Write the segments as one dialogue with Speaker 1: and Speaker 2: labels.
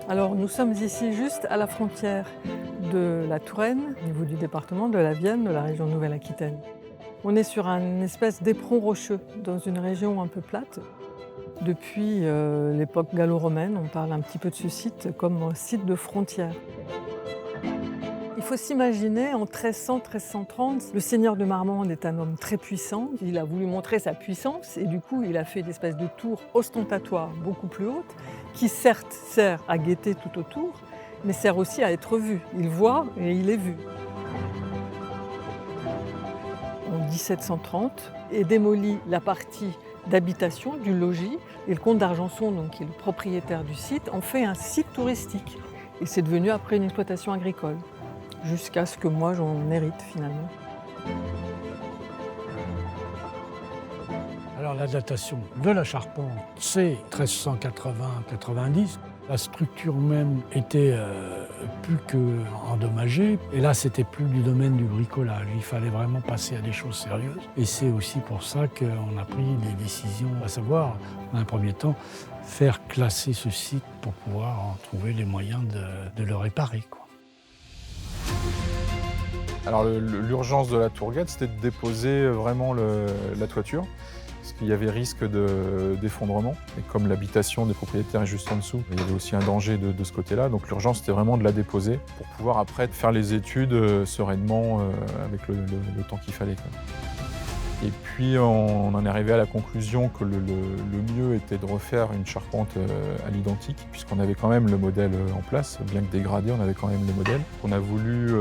Speaker 1: Alors nous sommes ici juste à la frontière de la Touraine, au niveau du département de la Vienne, de la région Nouvelle-Aquitaine. On est sur un espèce d'éperon rocheux, dans une région un peu plate. Depuis l'époque gallo-romaine, on parle un petit peu de ce site comme un site de frontière. Il faut s'imaginer, en 1300-1330, le seigneur de Marmande est un homme très puissant. Il a voulu montrer sa puissance et du coup, il a fait une espèce de tour ostentatoire beaucoup plus haute, qui certes sert à guetter tout autour, mais sert aussi à être vu. Il voit et il est vu. En 1730 est démolie la partie d'habitation, du logis, et le comte d'Argenson, donc, qui est le propriétaire du site, en fait un site touristique. Et c'est devenu après une exploitation agricole, jusqu'à ce que moi j'en hérite finalement.
Speaker 2: Alors la datation de la charpente, c'est 1380-90. La structure même était plus qu'endommagée. Et là, c'était plus du domaine du bricolage. Il fallait vraiment passer à des choses sérieuses. Et c'est aussi pour ça qu'on a pris des décisions, à savoir, dans un premier temps, faire classer ce site pour pouvoir en trouver les moyens de le réparer, quoi.
Speaker 3: Alors l'urgence de la Tourgette, c'était de déposer vraiment la toiture, parce qu'il y avait risque d'effondrement. Et comme l'habitation des propriétaires est juste en dessous, il y avait aussi un danger de ce côté-là. Donc l'urgence, c'était vraiment de la déposer pour pouvoir après faire les études sereinement avec le temps qu'il fallait, quoi. Et puis on en est arrivé à la conclusion que le mieux était de refaire une charpente à l'identique, puisqu'on avait quand même le modèle en place, bien que dégradé, on avait quand même le modèle. On a voulu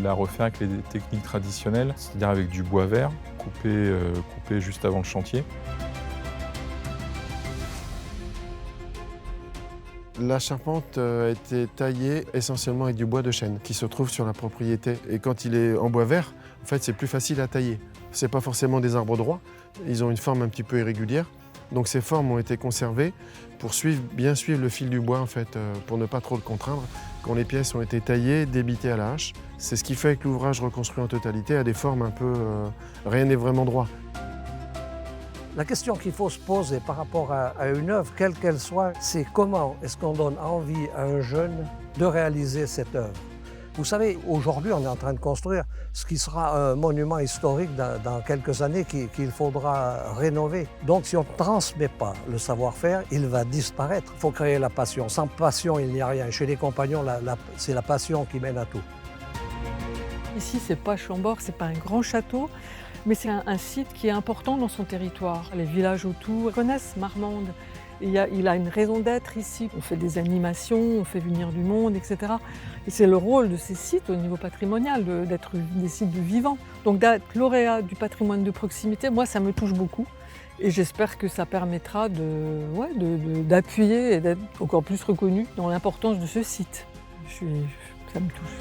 Speaker 3: la refaire avec les techniques traditionnelles, c'est-à-dire avec du bois vert, coupé juste avant le chantier.
Speaker 4: La charpente a été taillée essentiellement avec du bois de chêne qui se trouve sur la propriété. Et quand il est en bois vert, en fait, c'est plus facile à tailler. Ce n'est pas forcément des arbres droits, ils ont une forme un petit peu irrégulière. Donc ces formes ont été conservées pour bien suivre le fil du bois, en fait, pour ne pas trop le contraindre. Quand les pièces ont été taillées, débitées à la hache, c'est ce qui fait que l'ouvrage reconstruit en totalité a des formes un peu... rien n'est vraiment droit.
Speaker 5: La question qu'il faut se poser par rapport à une œuvre, quelle qu'elle soit, c'est comment est-ce qu'on donne envie à un jeune de réaliser cette œuvre. Vous savez, aujourd'hui, on est en train de construire ce qui sera un monument historique dans quelques années qu'il faudra rénover. Donc, si on ne transmet pas le savoir-faire, il va disparaître. Il faut créer la passion. Sans passion, il n'y a rien. Chez les compagnons, c'est la passion qui mène à tout.
Speaker 1: Ici, c'est pas Chambord, c'est pas un grand château, mais c'est un site qui est important dans son territoire. Les villages autour connaissent Marmande. Il a une raison d'être ici. On fait des animations, on fait venir du monde, etc. Et c'est le rôle de ces sites au niveau patrimonial, d'être des sites vivants. Donc d'être lauréat du patrimoine de proximité, moi ça me touche beaucoup. Et j'espère que ça permettra d'appuyer et d'être encore plus reconnu dans l'importance de ce site. Ça me touche.